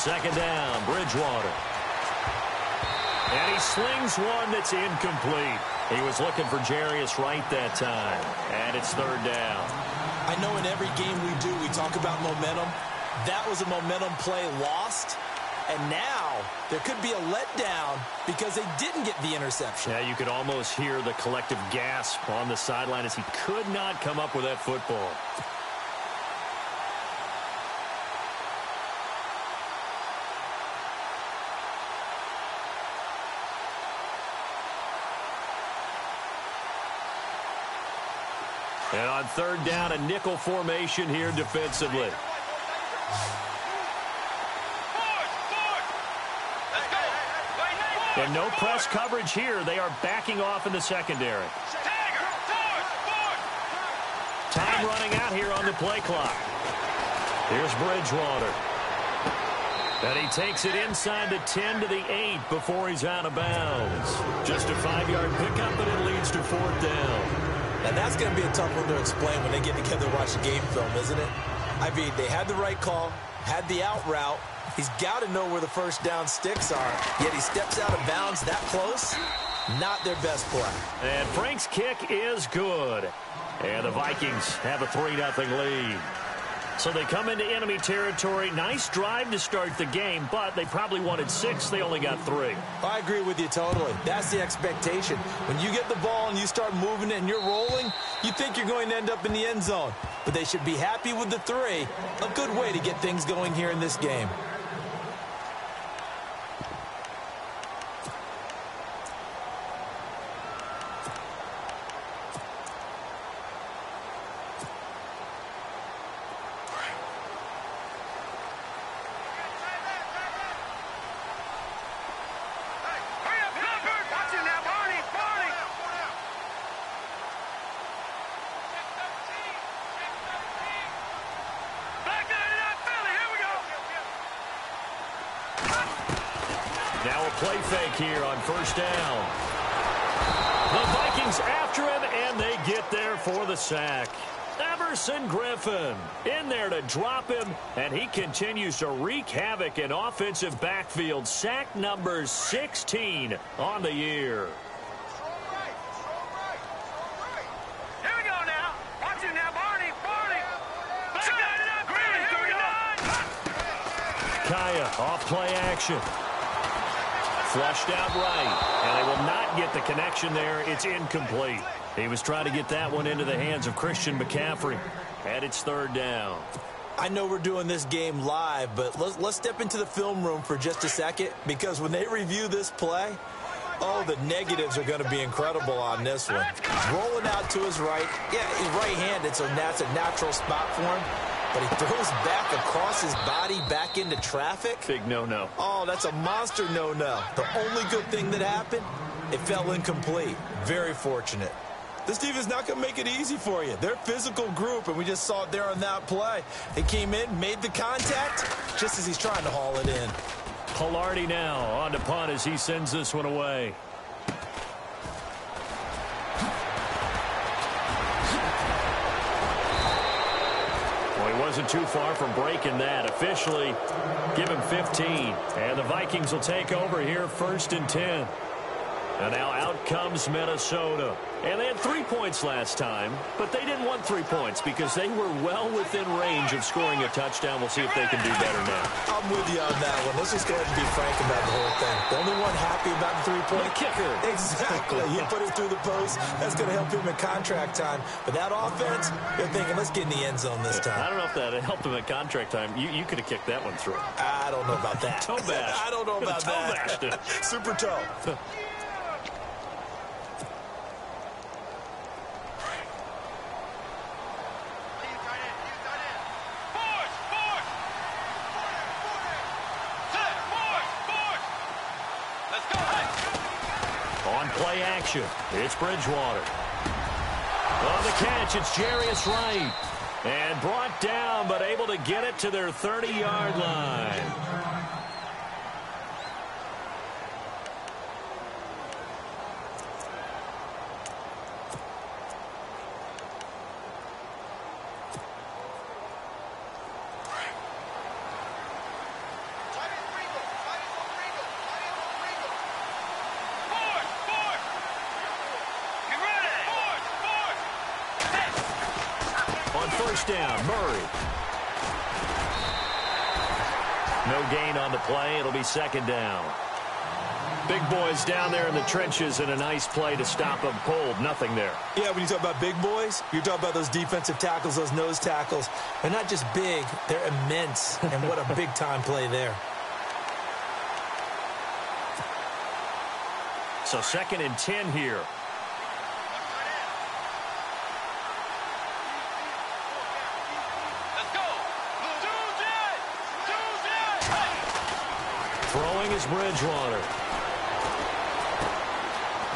Second down, Bridgewater. And he slings one that's incomplete. He was looking for Jarius Wright that time. And it's third down. I know in every game we do, we talk about momentum. That was a momentum play lost. And now there could be a letdown because they didn't get the interception. Yeah, you could almost hear the collective gasp on the sideline as he could not come up with that football. And on third down, a nickel formation here defensively. And no press coverage here. They are backing off in the secondary. Time running out here on the play clock. Here's Bridgewater. And he takes it inside the 10 to the 8 before he's out of bounds. Just a 5-yard pickup, but it leads to fourth down. And that's going to be a tough one to explain when they get together to watch the game film, isn't it? I mean, they had the right call, had the out route. He's got to know where the first down sticks are, yet he steps out of bounds that close. Not their best play. And Frank's kick is good. And the Vikings have a 3-0 lead. So they come into enemy territory. Nice drive to start the game, but they probably wanted 6. They only got 3. I agree with you totally. That's the expectation. When you get the ball and you start moving it and you're rolling, you think you're going to end up in the end zone. But they should be happy with the 3. A good way to get things going here in this game. Now a play fake here on first down. The Vikings after him, and they get there for the sack. Everson Griffin in there to drop him, and he continues to wreak havoc in offensive backfield. Sack number 16 on the year. Here we go now. Watch it now, Barney. Kaya off play action. Flushed out right, and they will not get the connection there. It's incomplete. He was trying to get that one into the hands of Christian McCaffrey, and it's third down. I know we're doing this game live, but let's step into the film room for just a second, because when they review this play, oh, the negatives are going to be incredible on this one. Rolling out to his right. Yeah, he's right-handed, so that's a natural spot for him. But he throws back across his body back into traffic. Big no-no. Oh, that's a monster no-no. The only good thing that happened, it fell incomplete. Very fortunate. This defense is not going to make it easy for you. They're a physical group, and we just saw it there on that play. They came in, made the contact, just as he's trying to haul it in. Pilardi now on to punt as he sends this one away. Wasn't too far from breaking that. Officially, give him 15. And the Vikings will take over here first and 10. And now out comes Minnesota. And they had 3 points last time, but they didn't want 3 points because they were well within range of scoring a touchdown. We'll see if they can do better now. I'm with you on that one. Let's just go ahead and be frank about the whole thing. The only one happy about the 3-point kicker. Exactly. He put it through the post. That's going to help him in contract time. But that offense, they're thinking, let's get in the end zone this time. I don't know if that helped him at contract time. You could have kicked that one through. I don't know about that. Toe bash. I don't know about that. Toe bashed it. Super toe. On play action, it's Bridgewater. On the catch, it's Jarius Wright. And brought down, but able to get it to their 30-yard line. first down. Murray. No gain on the play. It'll be second down. Big boys down there in the trenches, and a nice play to stop them cold. Nothing there. Yeah, when you talk about big boys, you're talking about those defensive tackles, those nose tackles. They're not just big, they're immense. And what a big-time play there. So 2nd and 10 here. Let's go. Throwing is Bridgewater.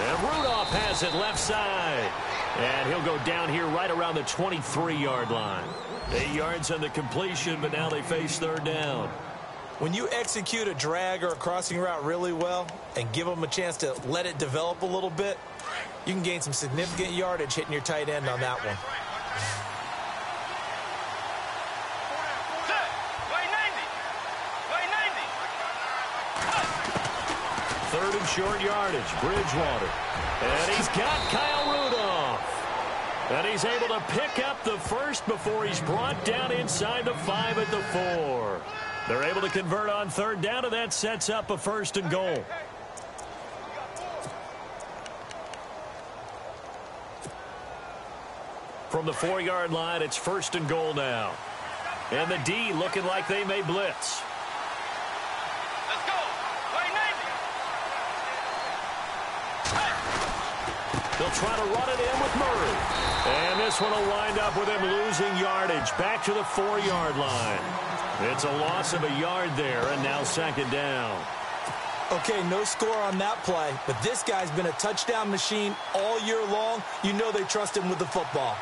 And Rudolph has it left side. And he'll go down here right around the 23-yard line. 8 yards on the completion, but now they face third down. When you execute a drag or a crossing route really well and give them a chance to let it develop a little bit, you can gain some significant yardage hitting your tight end on that one. Third and short yardage, Bridgewater. And he's got Kyle Rudolph. And he's able to pick up the first before he's brought down inside the 5 at the 4. They're able to convert on third down, and that sets up a 1st and goal. From the 4-yard line, it's 1st and goal now. And the D looking like they may blitz. Let's go. They'll try to run it in with Murray. And this one will wind up with him losing yardage back to the 4-yard line. It's a loss of a yard there, and now 2nd down. Okay, no score on that play, but this guy's been a touchdown machine all year long. You know they trust him with the football.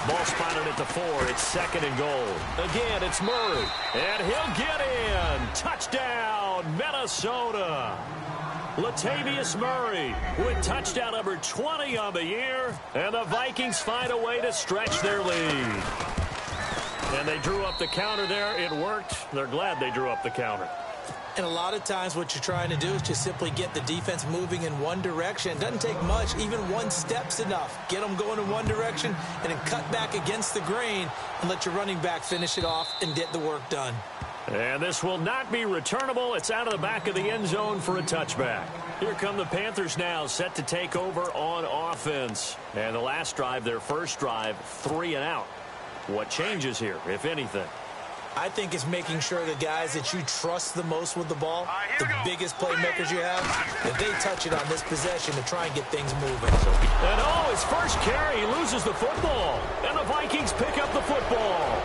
Ball spotted at the 4. It's 2nd and goal. Again, it's Murray. And he'll get in. Touchdown, Minnesota. Latavius Murray with touchdown number 20 on the year. And the Vikings find a way to stretch their lead. And they drew up the counter there. It worked. They're glad they drew up the counter. And a lot of times what you're trying to do is just simply get the defense moving in one direction. It doesn't take much. Even one step's enough. Get them going in one direction and then cut back against the grain and let your running back finish it off and get the work done. And this will not be returnable. It's out of the back of the end zone for a touchback. Here come the Panthers now, set to take over on offense. And the last drive, their first drive, 3 and out. What changes here, if anything? I think it's making sure the guys that you trust the most with the ball, the biggest playmakers you have, that they touch it on this possession to try and get things moving. And his first carry, he loses the football. And the Vikings pick up the football.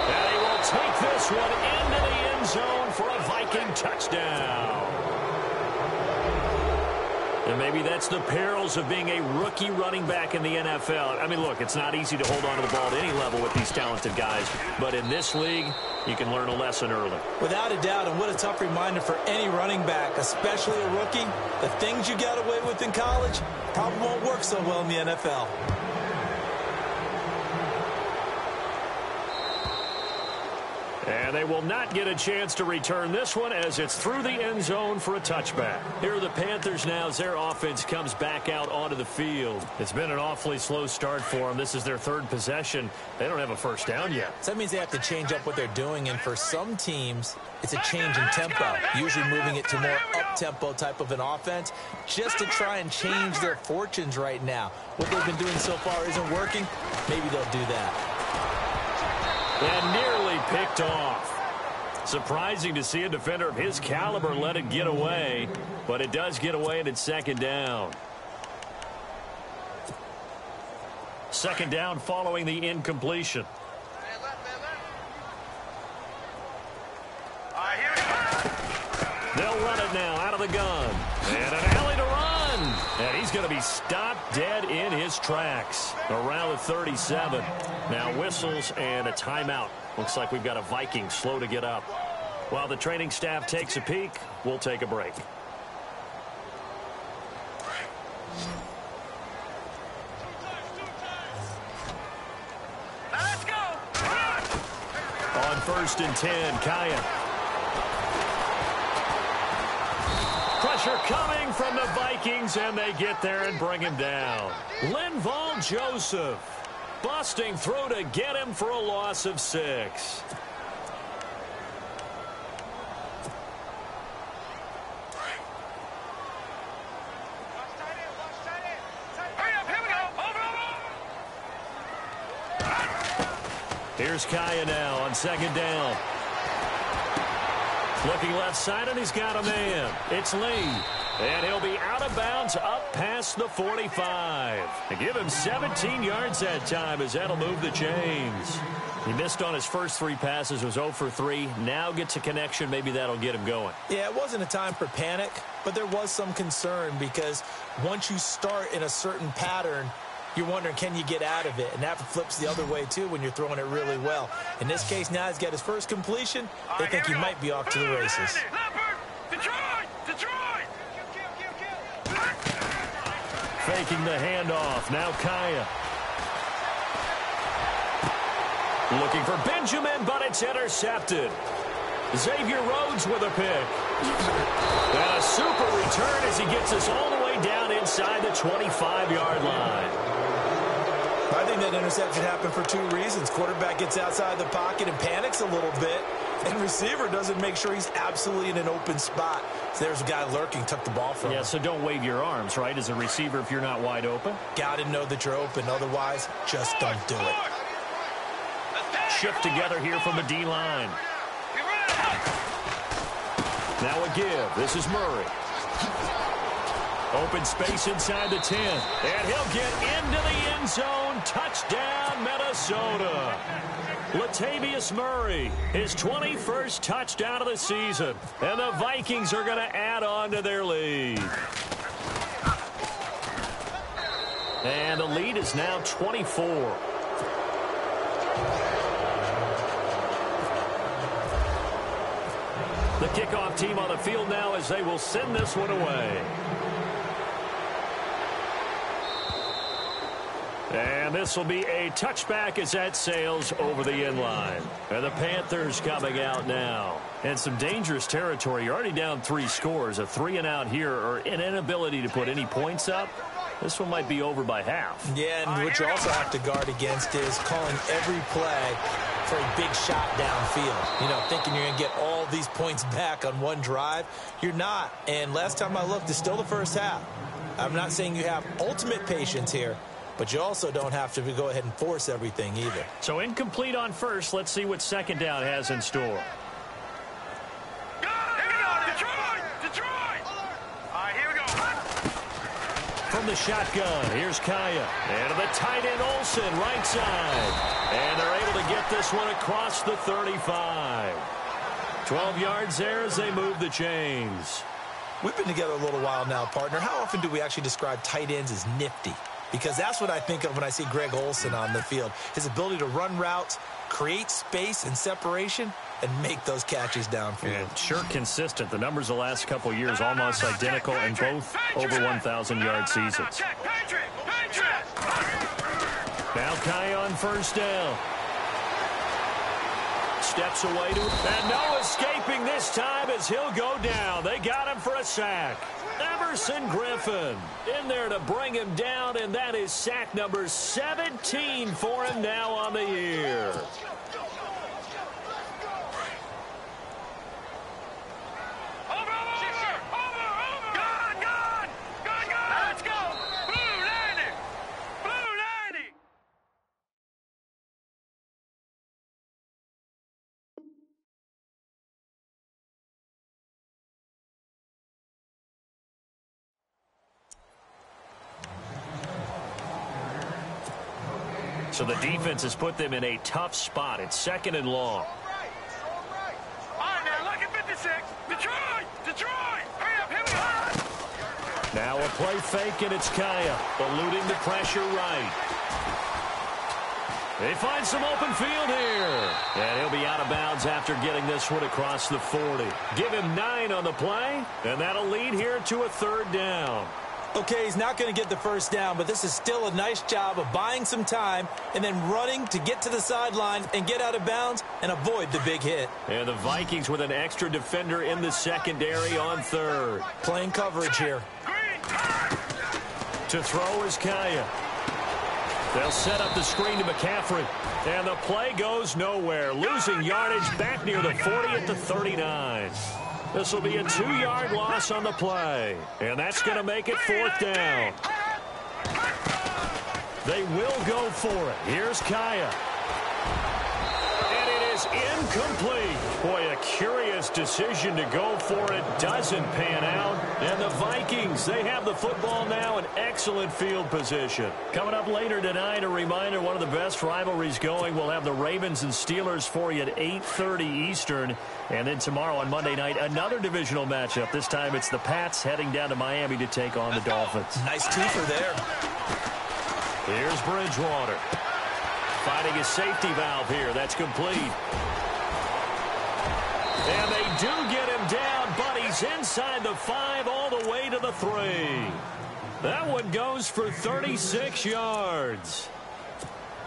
And he will take this one into the end zone for a Viking touchdown. And maybe that's the perils of being a rookie running back in the NFL. I mean, look, it's not easy to hold on to the ball at any level with these talented guys. But in this league, you can learn a lesson early. Without a doubt, and what a tough reminder for any running back, especially a rookie. The things you got away with in college probably won't work so well in the NFL. And they will not get a chance to return this one as it's through the end zone for a touchback. Here are the Panthers now as their offense comes back out onto the field. It's been an awfully slow start for them. This is their 3rd possession. They don't have a first down yet. So that means they have to change up what they're doing, and for some teams, it's a change in tempo, usually moving it to more up-tempo type of an offense just to try and change their fortunes right now. What they've been doing so far isn't working. Maybe they'll do that. And nearly picked off. Surprising to see a defender of his caliber let it get away, but it does get away and it's 2nd down. 2nd down following the incompletion. They'll run it now out of the gun. And an alley to run. And he's going to be stopped dead in his tracks around the 37. Now whistles and a timeout. Looks like we've got a Viking slow to get up. While the training staff takes a peek, we'll take a break. Let's go. On 1st and 10, Kaya. Pressure coming from the Vikings, and they get there and bring him down. Linval Joseph busting through to get him for a loss of 6. Here's Kaya now on 2nd down. Looking left side, and he's got a man. It's Lee. And he'll be out of bounds up past the 45. And give him 17 yards that time as that'll move the chains. He missed on his first 3 passes, was 0 for 3. Now gets a connection. Maybe that'll get him going. Yeah, it wasn't a time for panic, but there was some concern because once you start in a certain pattern, you're wondering, can you get out of it? And that flips the other way, too, when you're throwing it really well. In this case, now he's got his first completion. They think he might be off to the races. Faking the handoff. Now Kaya. Looking for Benjamin, but it's intercepted. Xavier Rhodes with a pick. And a super return as he gets us all the way down inside the 25-yard line. I think that interception happened for 2 reasons. Quarterback gets outside the pocket and panics a little bit, and receiver doesn't make sure he's absolutely in an open spot. So there's a guy lurking, took the ball from him. Yeah, so don't wave your arms, right, as a receiver if you're not wide open. Got to know that you're open. Otherwise, just don't do it. Shift together here from the D-line. Now a give. This is Murray. Open space inside the 10. And he'll get into the end zone. Touchdown, Minnesota. Latavius Murray, his 21st touchdown of the season. And the Vikings are going to add on to their lead. And the lead is now 24. The kickoff team on the field now as they will send this one away. And this will be a touchback as that sails over the end line. And the Panthers coming out now. And some dangerous territory. You're already down 3 scores. A 3-and-out here, or an inability to put any points up. This one might be over by half. Yeah, and what you also have to guard against is calling every play for a big shot downfield. You know, thinking you're going to get all these points back on one drive. You're not. And last time I looked, it's still the first half. I'm not saying you have ultimate patience here, but you also don't have to go ahead and force everything either. So incomplete on first. Let's see what 2nd down has in store. From the shotgun, here's Kaya. And to the tight end, Olsen, right side. And they're able to get this one across the 35. 12 yards there as they move the chains. We've been together a little while now, partner. How often do we actually describe tight ends as nifty? Because that's what I think of when I see Greg Olsen on the field. His ability to run routes, create space and separation, and make those catches downfield. And sure consistent. The numbers the last couple of years almost identical, and both over 1,000-yard seasons. Now Kai on 1st down. Steps away to, and no escaping this time as he'll go down. They got him for a sack. Everson Griffin in there to bring him down, and that is sack number 17 for him now on the year. So the defense has put them in a tough spot. It's 2nd and long. All right, now look at 56. Detroit! Hurry up, here we go. Now a play fake, and it's Kaya eluding the pressure right. They find some open field here. And he'll be out of bounds after getting this one across the 40. Give him 9 on the play, and that'll lead here to a 3rd down. Okay, he's not going to get the first down, but this is still a nice job of buying some time and then running to get to the sideline and get out of bounds and avoid the big hit. And the Vikings with an extra defender in the secondary on third. Playing coverage here. To throw is Kaya. They'll set up the screen to McCaffrey. And the play goes nowhere. Losing yardage back near the 40 at the 39. This will be a 2-yard loss on the play. And that's going to make it 4th down. They will go for it. Here's Kaya. And it is incomplete. Boy, a curious decision to go for it. Doesn't pan out. And the Vikings, they have the football now in excellent field position. Coming up later tonight, a reminder, one of the best rivalries going. We'll have the Ravens and Steelers for you at 8:30 Eastern. And then tomorrow on Monday night, another divisional matchup. This time it's the Pats heading down to Miami to take on the Dolphins. Nice twofer there. Here's Bridgewater. Finding his safety valve here. That's complete. And they do get him down, but he's inside the 5 all the way to the 3. That one goes for 36 yards.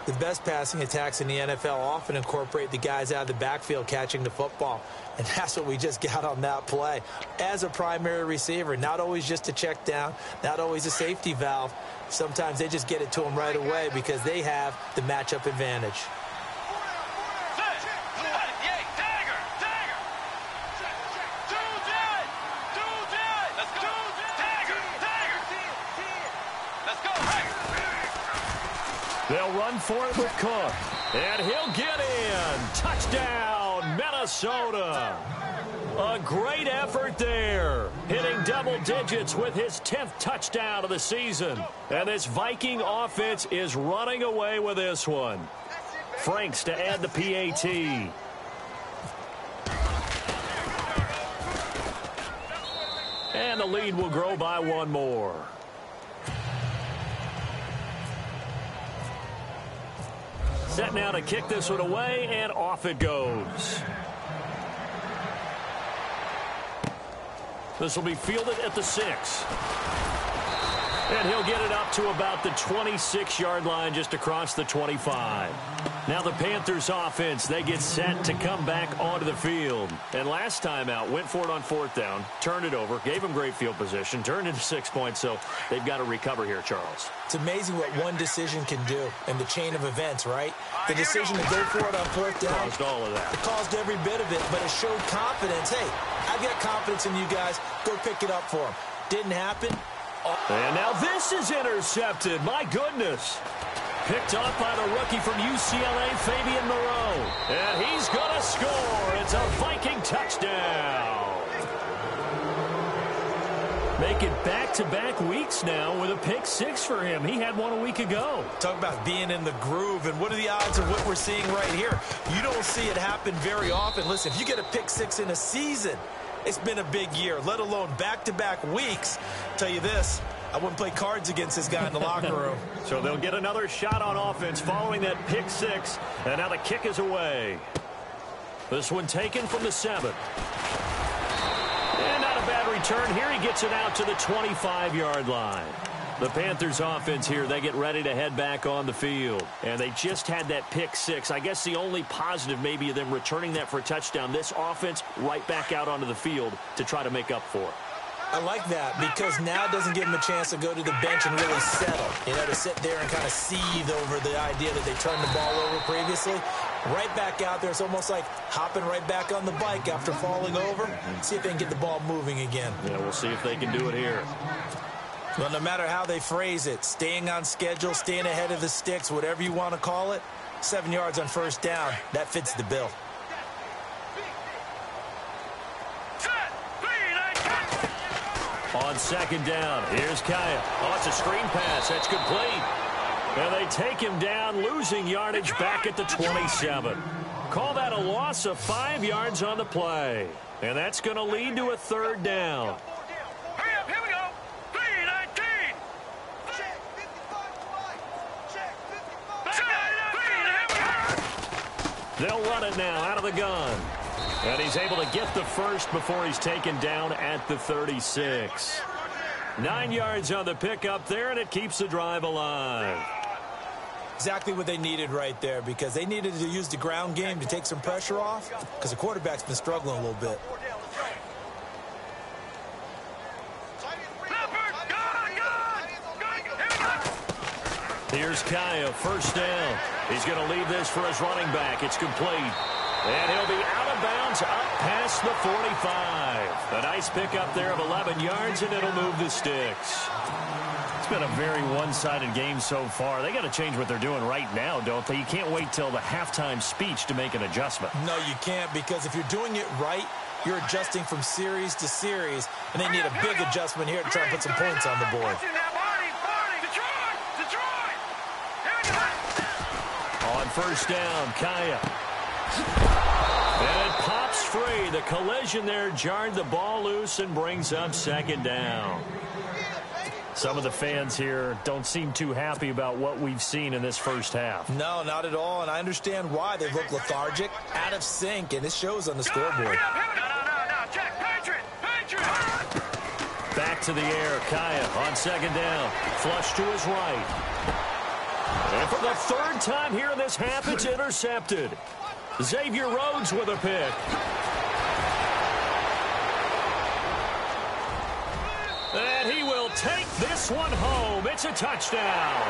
The best passing attacks in the NFL often incorporate the guys out of the backfield catching the football. And that's what we just got on that play. As a primary receiver, not always just a check down, not always a safety valve. Sometimes they just get it to them right away because they have the matchup advantage. They'll run for it with Cook. And he'll get in. Touchdown, Minnesota. A great effort there. Hitting double digits with his 10th touchdown of the season. And this Viking offense is running away with this one. Franks to add the PAT. And the lead will grow by 1 more. Set now to kick this one away, and off it goes. This will be fielded at the 6. And he'll get it up to about the 26-yard line, just across the 25. Now the Panthers offense, they get set to come back onto the field. And last time out, went for it on 4th down, turned it over, gave them great field position, turned into 6 points, so they've got to recover here, Charles. It's amazing what one decision can do in the chain of events, right? The decision to go for it on 4th down. Caused all of that. It caused every bit of it, but it showed confidence. Hey, I've got confidence in you guys. Go pick it up for them. Didn't happen. And now this is intercepted. My goodness. Picked off by the rookie from UCLA, Fabian Moreau. And he's going to score. It's a Viking touchdown. Make it back-to-back weeks now with a pick 6 for him. He had one a week ago. Talk about being in the groove, and what are the odds of what we're seeing right here? You don't see it happen very often. Listen, if you get a pick 6 in a season, it's been a big year, let alone back-to-back weeks. I'll tell you this, I wouldn't play cards against this guy in the locker room. So they'll get another shot on offense following that pick 6, and now the kick is away. This one taken from the 7. And not a bad return here. He gets it out to the 25-yard line. The Panthers offense here, they get ready to head back on the field. And they just had that pick 6. I guess the only positive maybe of them returning that for a touchdown. This offense right back out onto the field to try to make up for it. I like that because now it doesn't give them a chance to go to the bench and really settle. You know, to sit there and kind of seethe over the idea that they turned the ball over previously. Right back out there. It's almost like hopping right back on the bike after falling over. See if they can get the ball moving again. Yeah, we'll see if they can do it here. Well, no matter how they phrase it, staying on schedule, staying ahead of the sticks, whatever you want to call it, 7 yards on 1st down, that fits the bill. On 2nd down, here's Kaya. Oh, it's a screen pass. That's complete. And they take him down, losing yardage back at the 27. Call that a loss of 5 yards on the play. And that's going to lead to a 3rd down. Hurry up, here we go. 3-19. They'll run it now out of the gun. And he's able to get the first before he's taken down at the 36. 9 yards on the pickup there, and it keeps the drive alive. Exactly what they needed right there, because they needed to use the ground game to take some pressure off, because the quarterback's been struggling a little bit. Here's Kaya, first down. He's going to leave this for his running back. It's complete. And he'll be out of bounds up past the 45. A nice pickup there of 11 yards, and it'll move the sticks. It's been a very one-sided game so far. They got to change what they're doing right now, don't they? You can't wait till the halftime speech to make an adjustment. No, you can't, because if you're doing it right, you're adjusting from series to series, and they need a big adjustment here to try and put some points on the board. On first down, Kaya. And it pops free. The collision there jarred the ball loose and brings up second down. Some of the fans here don't seem too happy about what we've seen in this first half. No, not at all, and I understand why. They look lethargic, out of sync, and it shows on the scoreboard. Back to the air, Kaya on second down. Flush to his right. And for the third time here in this half, it's intercepted. Xavier Rhodes with a pick. And he will take this one home. It's a touchdown.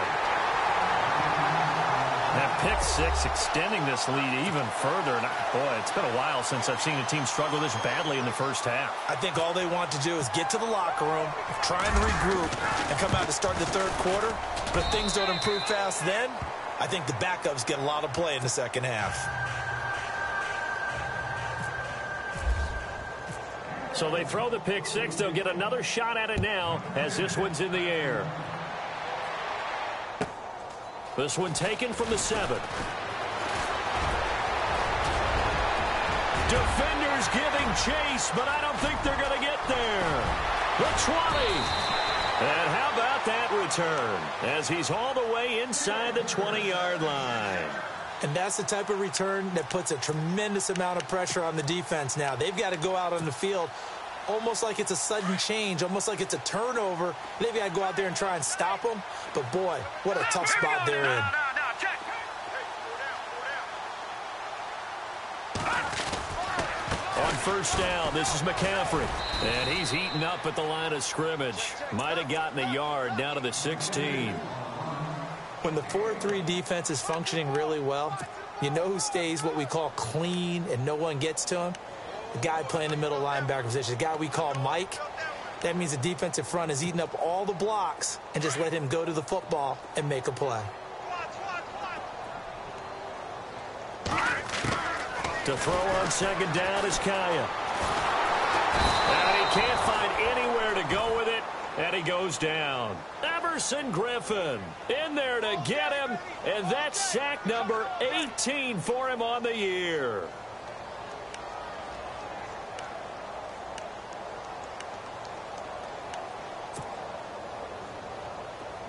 That pick six extending this lead even further. And boy, it's been a while since I've seen a team struggle this badly in the first half. I think all they want to do is get to the locker room, try and regroup, and come out to start the third quarter. But if things don't improve fast then, I think the backups get a lot of play in the second half. So they throw the pick six. They'll get another shot at it now as this one's in the air. This one taken from the 7. Defenders giving chase, but I don't think they're going to get there. The 20. And how about that return as he's all the way inside the 20-yard line. And that's the type of return that puts a tremendous amount of pressure on the defense now. They've got to go out on the field almost like it's a sudden change, almost like it's a turnover. They've got to go out there and try and stop them. But, boy, what a tough spot they're in. On first down, this is McCaffrey. And he's eaten up at the line of scrimmage. Might have gotten a yard down to the 16. When the 4-3 defense is functioning really well, you know who stays what we call clean and no one gets to him? The guy playing the middle linebacker position, the guy we call Mike. That means the defensive front has eaten up all the blocks and just let him go to the football and make a play. To throw on second down is Kaya. And he can't find anywhere to go with it, and he goes down. Emerson Griffin in there to get him, and that's sack number 18 for him on the year.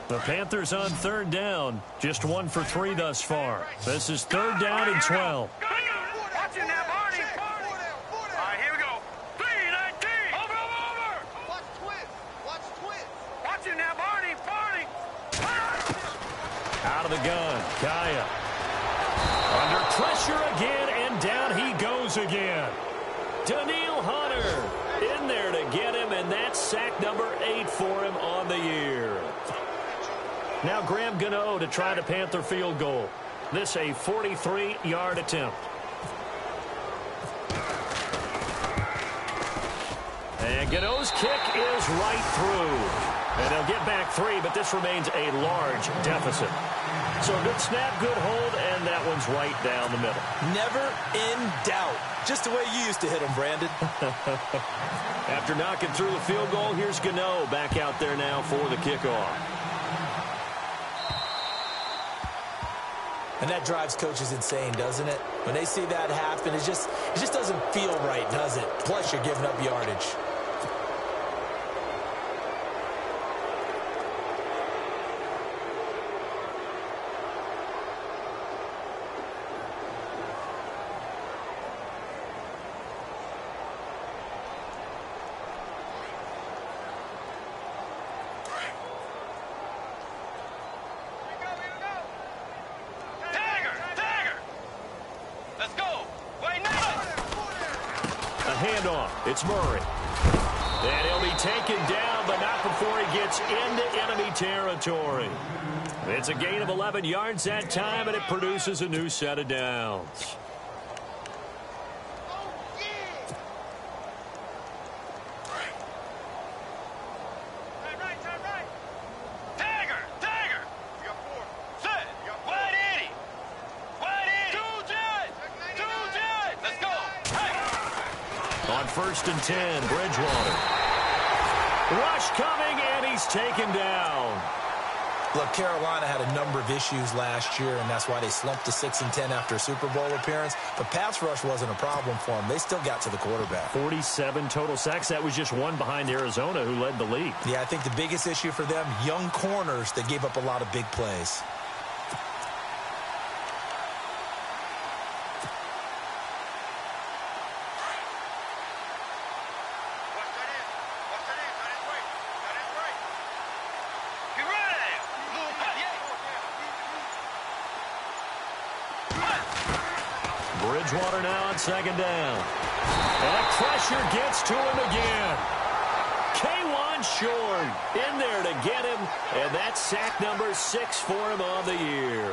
The Panthers on third down, just 1 for 3 thus far. This is third down and 12. Watch it now, Barney. All right, here we go. 3-19. Over. Watch twist. Watch it now, Barney. Out of the gun, Kaya. Under pressure again, and down he goes again. Daniil Hunter in there to get him, and that's sack number 8 for him on the year. Now Graham Gano to try the Panther field goal. This a 43-yard attempt. And Gano's kick is right through. And they'll get back 3, but this remains a large deficit. So good snap, good hold, and that one's right down the middle. Never in doubt. Just the way you used to hit them, Brandon. After knocking through the field goal, here's Gano back out there now for the kickoff. And that drives coaches insane, doesn't it? When they see that happen, it just doesn't feel right, does it? Plus, you're giving up yardage. It's Murray. And he'll be taken down, but not before he gets into enemy territory. It's a gain of 11 yards that time, and it produces a new set of downs. On 1st and 10, Bridgewater. Rush coming, and he's taken down. Look, Carolina had a number of issues last year, and that's why they slumped to 6-10 after a Super Bowl appearance. But pass rush wasn't a problem for them. They still got to the quarterback. 47 total sacks. That was just one behind Arizona, who led the league. Yeah, I think the biggest issue for them, young corners that gave up a lot of big plays. Bridgewater now on 2nd down. And pressure gets to him again. K1 short in there to get him, and that's sack number 6 for him on the year.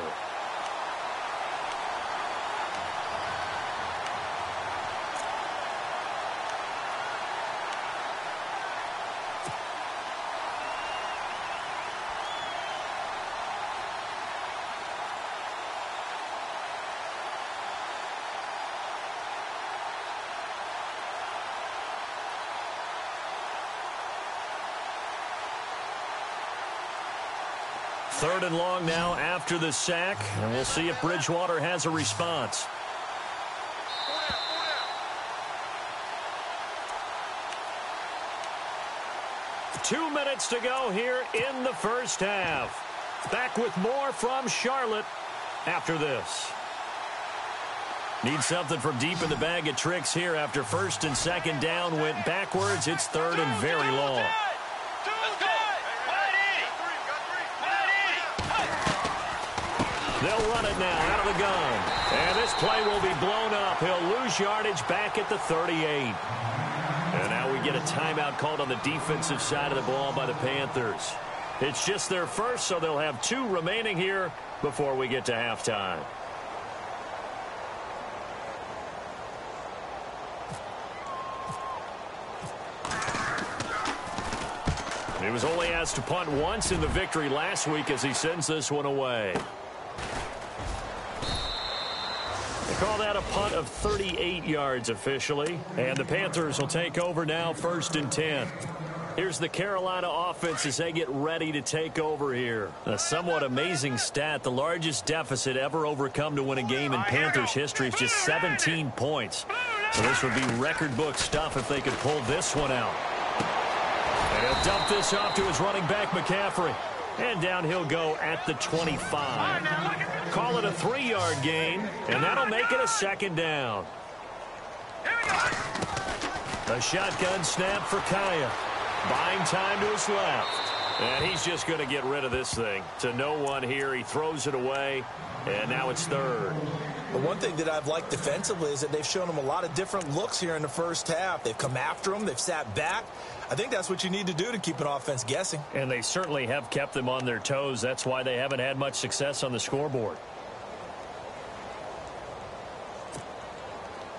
Third and long now after the sack, and we'll see if Bridgewater has a response. Two minutes to go here in the first half. Back with more from Charlotte after this. Need something from deep in the bag of tricks here after 1st and 2nd down went backwards. It's 3rd and very long. They'll run it now out of the gun. And this play will be blown up. He'll lose yardage back at the 38. And now we get a timeout called on the defensive side of the ball by the Panthers. It's just their first, so they'll have 2 remaining here before we get to halftime. He was only asked to punt once in the victory last week as he sends this one away. Call that a punt of 38 yards officially. And the Panthers will take over now 1st and 10. Here's the Carolina offense as they get ready to take over here. A somewhat amazing stat. The largest deficit ever overcome to win a game in Panthers history is just 17 points. So this would be record book stuff if they could pull this one out. And he'll dump this off to his running back, McCaffrey. And down he'll go at the 25. Call it a 3-yard gain, and that'll make it a 2nd down. A shotgun snap for Kaya. Buying time to his left. And he's just going to get rid of this thing. To no one here. He throws it away, and now it's 3rd. But one thing that I've liked defensively is that they've shown him a lot of different looks here in the first half. They've come after him. They've sat back. I think that's what you need to do to keep an offense guessing. And they certainly have kept them on their toes. That's why they haven't had much success on the scoreboard.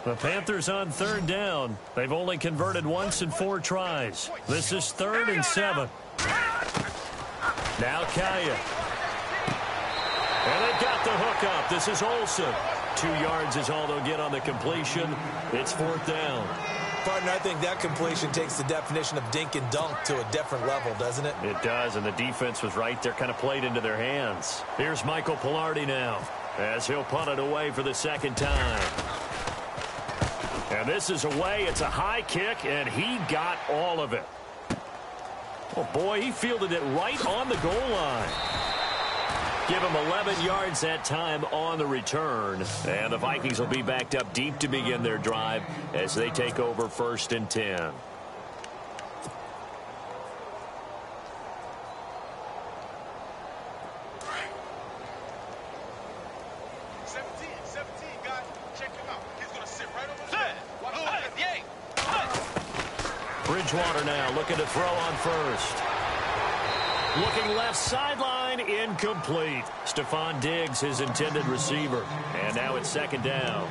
The Panthers on 3rd down. They've only converted once in 4 tries. This is 3rd and 7. Now Kaya. And they got the hook up. This is Olsen. 2 yards is all they'll get on the completion. It's 4th down. Partner, I think that completion takes the definition of dink and dunk to a different level, doesn't it? It does, and the defense was right there, kind of played into their hands. Here's Michael Pilardi now, as he'll punt it away for the 2nd time. And this is away. It's a high kick, and he got all of it. Oh, boy, he fielded it right on the goal line. Give him 11 yards that time on the return. And the Vikings will be backed up deep to begin their drive as they take over 1st and 10. 17, guys. Check him out. He's going to sit right over there. Bridgewater now looking to throw on first. Looking left sideline, incomplete. Stephon Diggs, his intended receiver. And now it's second down.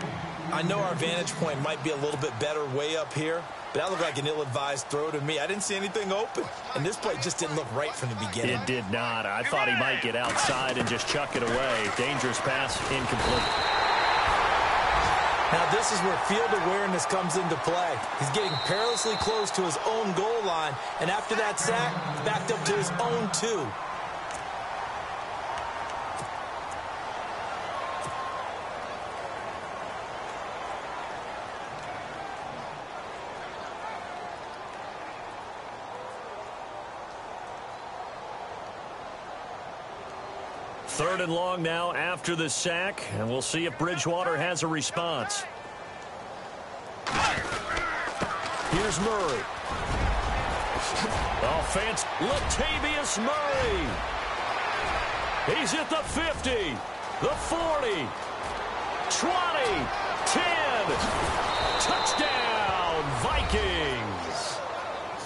I know our vantage point might be a little bit better way up here, but that looked like an ill-advised throw to me. I didn't see anything open, and this play just didn't look right from the beginning. It did not. I thought he might get outside and just chuck it away. Dangerous pass, incomplete. Now this is where field awareness comes into play. He's getting perilously close to his own goal line, and after that sack, backed up to his own 2. Third and long now after the sack, and we'll see if Bridgewater has a response. Here's Murray. Offense, Latavius Murray. He's at the 50, the 40, 20, 10. Touchdown, Vikings.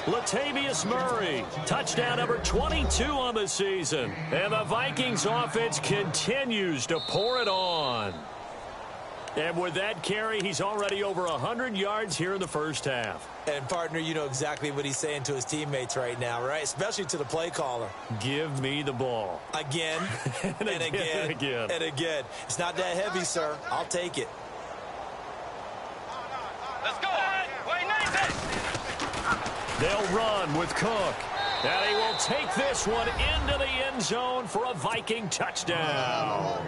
Latavius Murray, touchdown number 22 on the season. And the Vikings offense continues to pour it on. And with that carry, he's already over 100 yards here in the first half. And, partner, you know exactly what he's saying to his teammates right now, right? Especially to the play caller. Give me the ball. Again, and again. It's not that heavy, sir. I'll take it. Let's go. Wait, Nathan. They'll run with Cook. And he will take this one into the end zone for a Viking touchdown.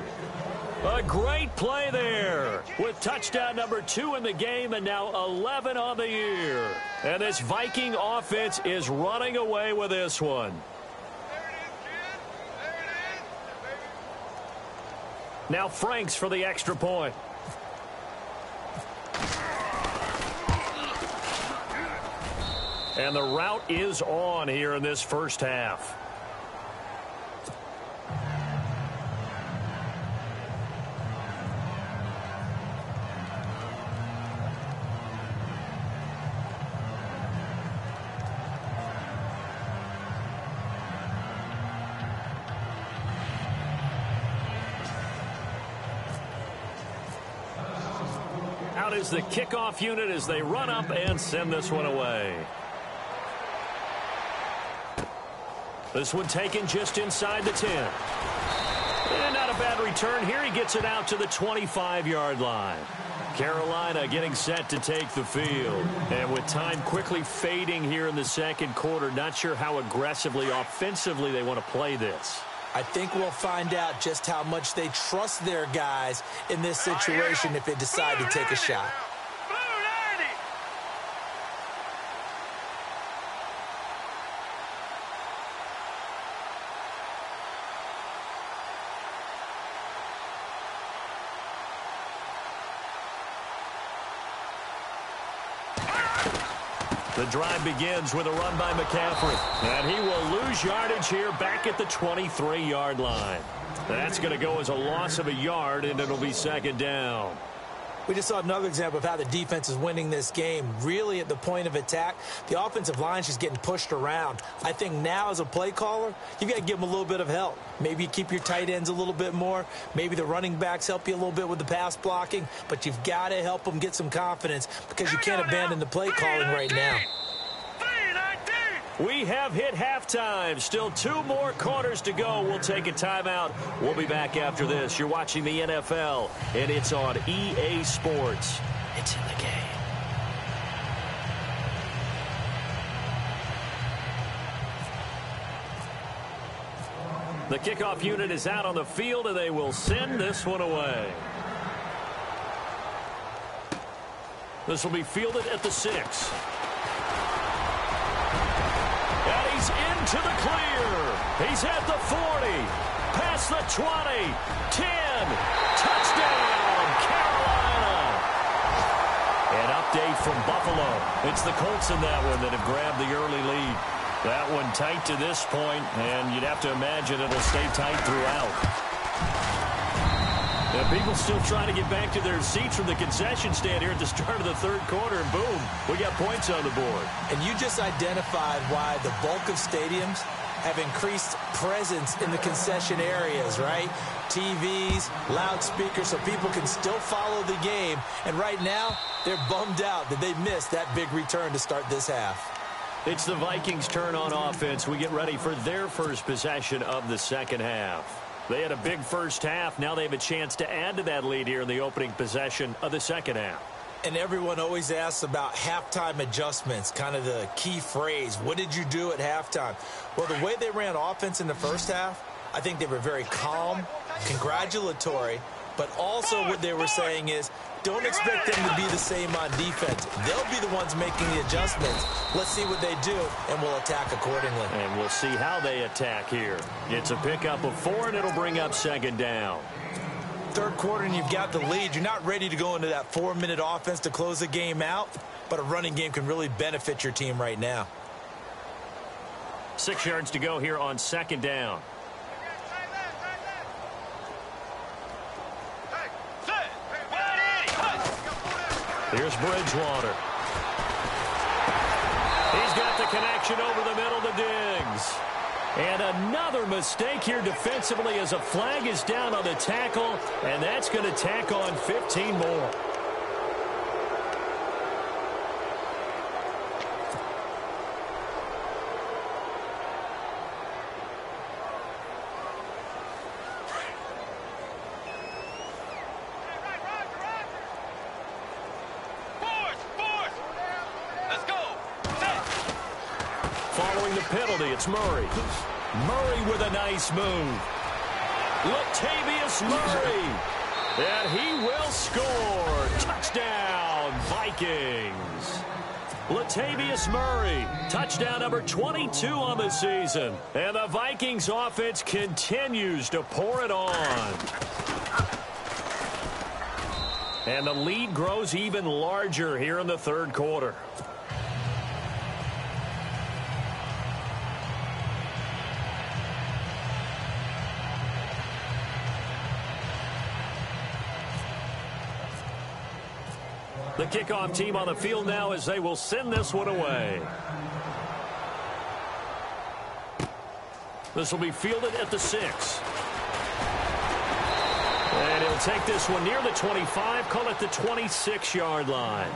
A great play there with touchdown number 2 in the game and now 11 on the year. And this Viking offense is running away with this one. Now Franks for the extra point. And the route is on here in this first half. Out is the kickoff unit as they run up and send this one away. This one taken just inside the 10. And not a bad return here. He gets it out to the 25-yard line. Carolina getting set to take the field. And with time quickly fading here in the second quarter, not sure how aggressively, offensively they want to play this. I think we'll find out just how much they trust their guys in this situation if they decide to take a shot. The drive begins with a run by McCaffrey. And he will lose yardage here back at the 23-yard line. That's going to go as a loss of a yard, and it'll be second down. We just saw another example of how the defense is winning this game. Really at the point of attack, the offensive line is just getting pushed around. I think now as a play caller, you got to give them a little bit of help. Maybe you keep your tight ends a little bit more. Maybe the running backs help you a little bit with the pass blocking. But you've got to help them get some confidence because you can't abandon the play calling right now. We have hit halftime. Still 2 more quarters to go. We'll take a timeout. We'll be back after this. You're watching the NFL, and it's on EA Sports. It's in the game. The kickoff unit is out on the field, and they will send this one away. This will be fielded at the 6. And he's into the clear. He's at the 40. Past the 20. 10. Touchdown, Carolina. An update from Buffalo. It's the Colts in that one that have grabbed the early lead. That one tight to this point, and you'd have to imagine it'll stay tight throughout. And people still trying to get back to their seats from the concession stand here at the start of the third quarter, and boom, we got points on the board. And you just identified why the bulk of stadiums have increased presence in the concession areas, right? TVs, loudspeakers, so people can still follow the game. And right now, they're bummed out that they missed that big return to start this half. It's the Vikings' turn on offense. We get ready for their first possession of the second half. They had a big first half. Now they have a chance to add to that lead here in the opening possession of the second half. And everyone always asks about halftime adjustments, kind of the key phrase. What did you do at halftime? Well, the way they ran offense in the first half, I think they were very calm, congratulatory, but also what they were saying is, don't expect them to be the same on defense. They'll be the ones making the adjustments. Let's see what they do, and we'll attack accordingly. And we'll see how they attack here. It's a pickup of 4, and it'll bring up second down. Third quarter, and you've got the lead. You're not ready to go into that 4-minute offense to close the game out, but a running game can really benefit your team right now. 6 yards to go here on second down. Here's Bridgewater. He's got the connection over the middle to Diggs. And another mistake here defensively as a flag is down on the tackle, and that's going to tack on 15 more. Penalty, it's Murray. Murray with a nice move. Latavius Murray. And he will score. Touchdown, Vikings. Latavius Murray, touchdown number 22 on the season. And the Vikings offense continues to pour it on. And the lead grows even larger here in the third quarter. The kickoff team on the field now as they will send this one away. This will be fielded at the 6. And he'll take this one near the 25, call it the 26-yard line.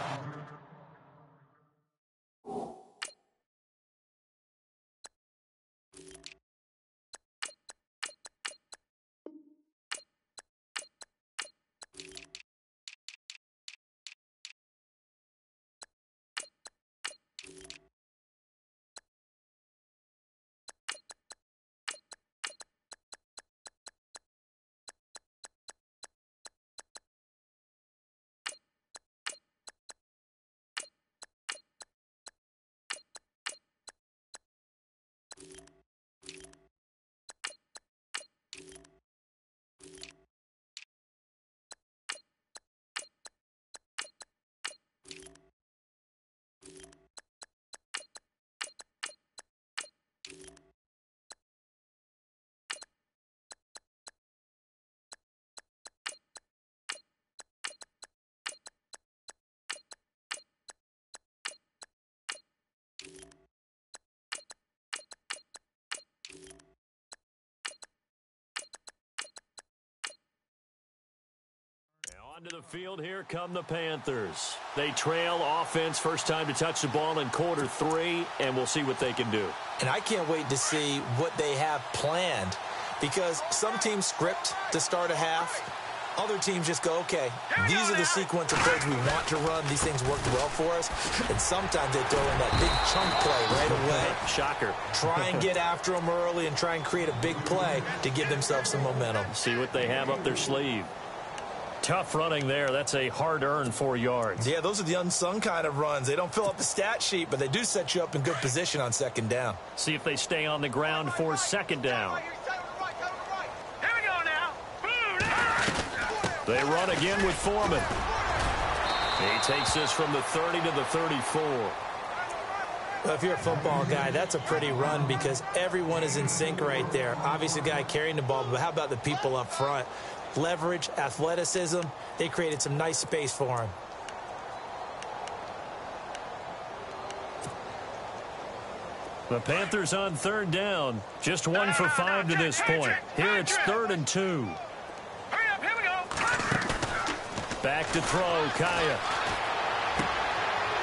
Onto the field, here come the Panthers. They trail offense, first time to touch the ball in quarter 3, and we'll see what they can do. And I can't wait to see what they have planned, because some teams script to start a half. Other teams just go, okay, these are the sequence of plays we want to run. These things worked well for us. And sometimes they throw in that big chunk play right away. Shocker. Try and get after them early and try and create a big play to give themselves some momentum. See what they have up their sleeve. Tough running there. That's a hard-earned 4 yards. Yeah, those are the unsung kind of runs. They don't fill up the stat sheet, but they do set you up in good position on second down. See if they stay on the ground for second down. Here we go now. They run again with Foreman. He takes this from the 30 to the 34. Well, if you're a football guy, that's a pretty run because everyone is in sync right there. Obviously, the guy carrying the ball, but how about the people up front? leverage, athleticism. They created some nice space for him. The Panthers on third down. Just 1 for 5 to this point. Here it's 3rd and 2. Hurry up, here we go. Back to throw, Kaya.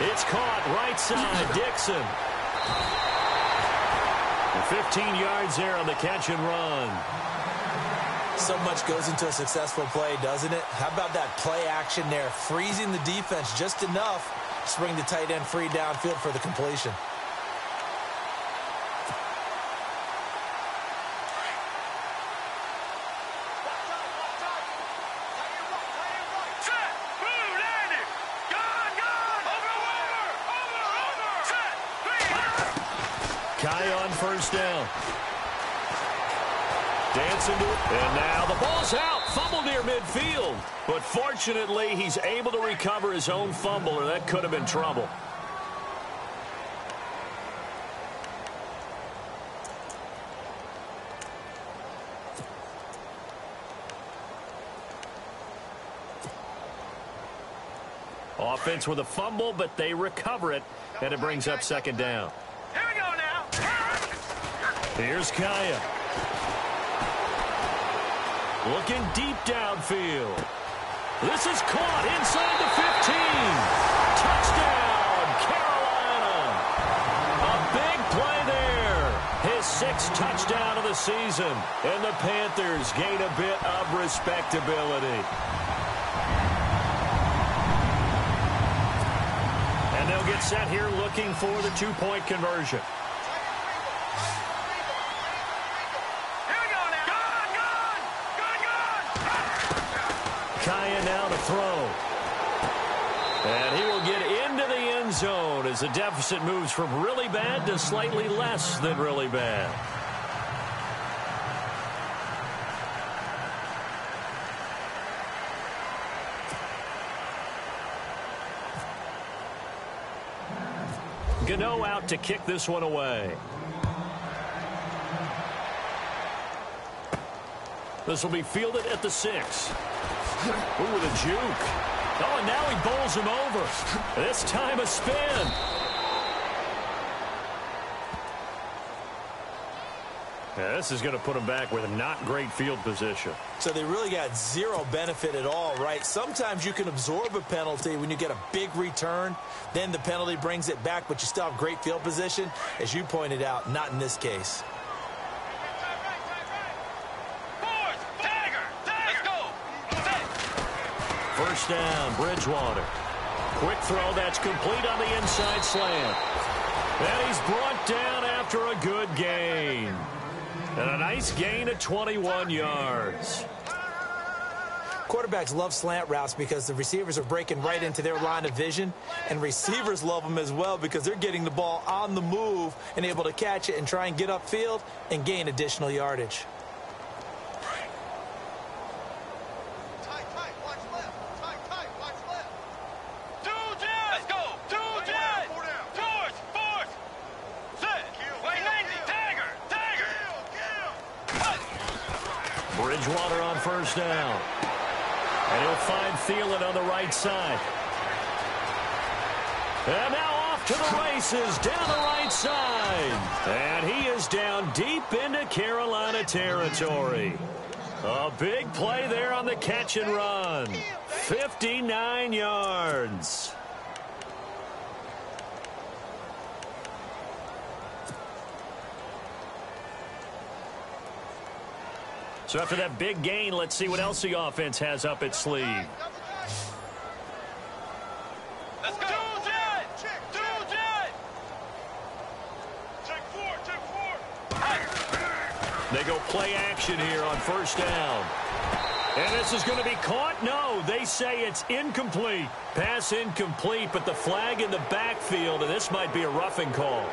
It's caught right side, Dixon. 15 yards there on the catch and run. So much goes into a successful play, doesn't it? How about that play action there, freezing the defense just enough to bring the tight end free downfield for the completion. Kai on first down. Dancing to it. And now the ball's out. Fumble near midfield. But fortunately, he's able to recover his own fumble, or that could have been trouble. Offense with a fumble, but they recover it, and it brings up second down. Here we go now. Here's Kaya. Looking deep downfield. This is caught inside the 15. Touchdown, Carolina. A big play there. His 6th touchdown of the season. And the Panthers gain a bit of respectability. And they'll get set here looking for the 2-point conversion. Kaya now to throw. And he will get into the end zone as the deficit moves from really bad to slightly less than really bad. Gano out to kick this one away. This will be fielded at the 6. Ooh, with a juke. Oh, and now he bowls him over. This time a spin. Yeah, this is going to put him back with a not great field position. So they really got zero benefit at all, right? Sometimes you can absorb a penalty when you get a big return. Then the penalty brings it back, but you still have great field position. As you pointed out, not in this case. First down, Bridgewater. Quick throw, that's complete on the inside slant. And he's brought down after a good gain. And a nice gain of 21 yards. Quarterbacks love slant routes because the receivers are breaking right into their line of vision. And receivers love them as well because they're getting the ball on the move and able to catch it and try and get upfield and gain additional yardage. Bridgewater on first down. And he'll find Thielen on the right side. And now off to the races down the right side. And he is down deep into Carolina territory. A big play there on the catch and run. 59 yards. So after that big gain, let's see what else the offense has up its sleeve. Let's go. They go play action here on first down. And this is going to be caught? No, they say it's incomplete. Pass incomplete, but the flag in the backfield, and this might be a roughing call.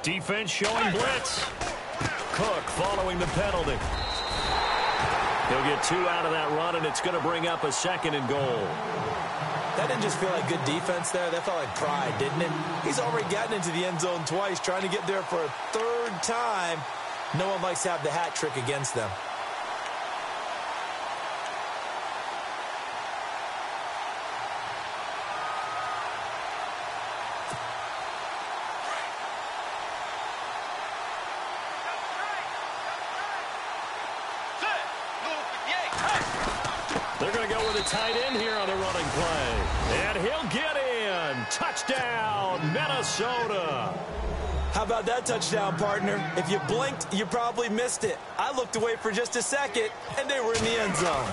Defense showing blitz. Cook following the penalty. He'll get 2 out of that run, and it's going to bring up a 2nd and goal. That didn't just feel like good defense there. That felt like pride, didn't it? He's already gotten into the end zone twice, trying to get there for a 3rd time. No one likes to have the hat trick against them. They're going to go with a tight end here on the running play. And he'll get in. Touchdown, Minnesota. How about that touchdown, partner? If you blinked, you probably missed it. I looked away for just a second, and they were in the end zone.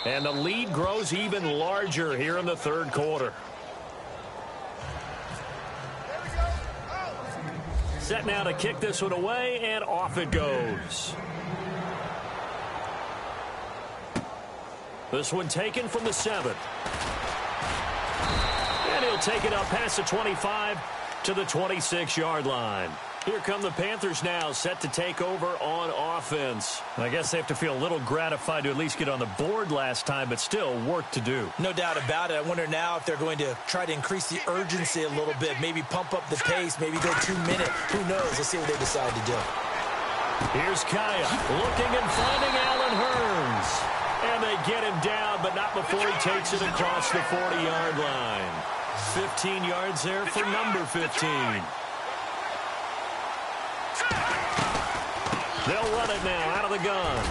And the lead grows even larger here in the 3rd quarter. Set now to kick this one away, and off it goes. This one taken from the 7. And he'll take it up past the 25 to the 26-yard line. Here come the Panthers now, set to take over on offense. I guess they have to feel a little gratified to at least get on the board last time, but still work to do. No doubt about it. I wonder now if they're going to try to increase the urgency a little bit, maybe pump up the pace, maybe go 2 minute. Who knows? Let's see what they decide to do. Here's Kaya looking and finding Allen Hurns. And they get him down, but not before he takes it across the 40-yard line. 15 yards there for number 15. They'll run it now out of the gun.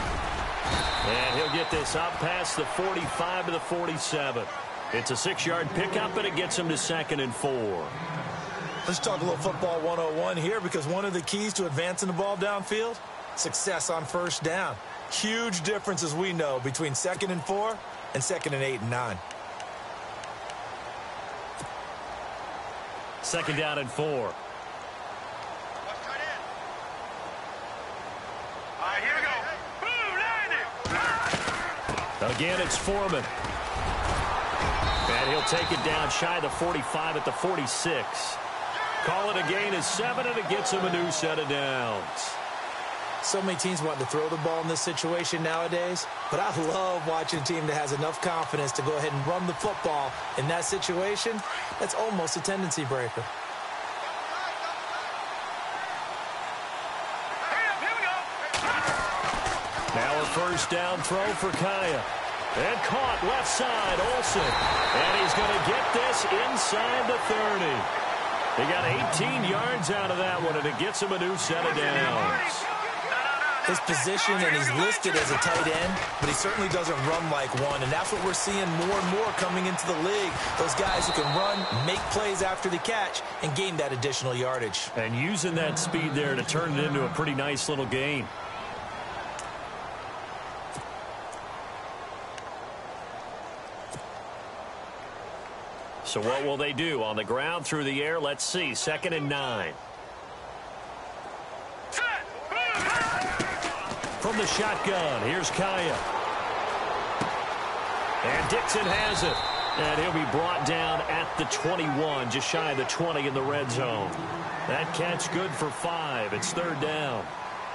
And he'll get this up past the 45 to the 47. It's a 6-yard pickup, and it gets him to 2nd and 4. Let's talk a little football 101 here, because one of the keys to advancing the ball downfield, success on 1st down. Huge difference, as we know, between 2nd and 4 and 2nd and 8 and 9. 2nd down and 4. All right, here we go. Boom, landed. Again, it's Foreman. And he'll take it down shy of the 45 at the 46. Call it a gain of 7, and it gets him a new set of downs. So many teams want to throw the ball in this situation nowadays, but I love watching a team that has enough confidence to go ahead and run the football in that situation. That's almost a tendency breaker. Now a 1st down throw for Kaya. And caught left side, Olsen. And he's going to get this inside the 30. He got 18 yards out of that one, and it gets him a new set of downs. His position, and he's listed as a tight end, but he certainly doesn't run like one, and that's what we're seeing more and more coming into the league. Those guys who can run, make plays after the catch, and gain that additional yardage. And using that speed there to turn it into a pretty nice little gain. So what will they do? On the ground, through the air, let's see. 2nd and 9. From the shotgun, here's Kaya. And Dixon has it. And he'll be brought down at the 21, just shy of the 20 in the red zone. That catch good for 5. It's 3rd down.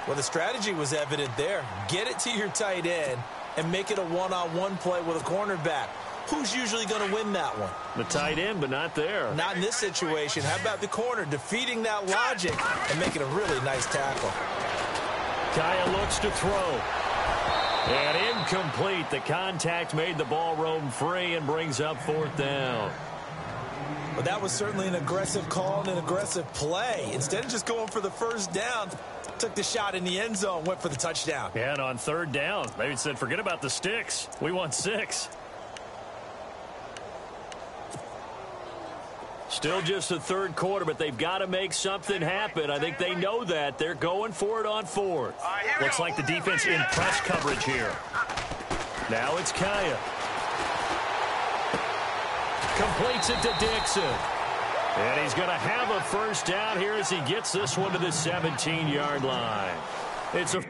Well, the strategy was evident there. Get it to your tight end and make it a one-on-one play with a cornerback. Who's usually going to win that one? The tight end, but not there. Not in this situation. How about the corner defeating that logic and making a really nice tackle? Kaya looks to throw. And incomplete. The contact made the ball roam free and brings up 4th down. Well, that was certainly an aggressive call and an aggressive play. Instead of just going for the 1st down, took the shot in the end zone, went for the touchdown. Yeah, and on 3rd down, they said, forget about the sticks. We want 6. Still just the 3rd quarter, but they've got to make something happen. I think they know that. They're going for it on 4th. Looks like the defense in press coverage here. Now it's Kaya. Completes it to Dixon. And he's going to have a 1st down here as he gets this one to the 17-yard line. It's a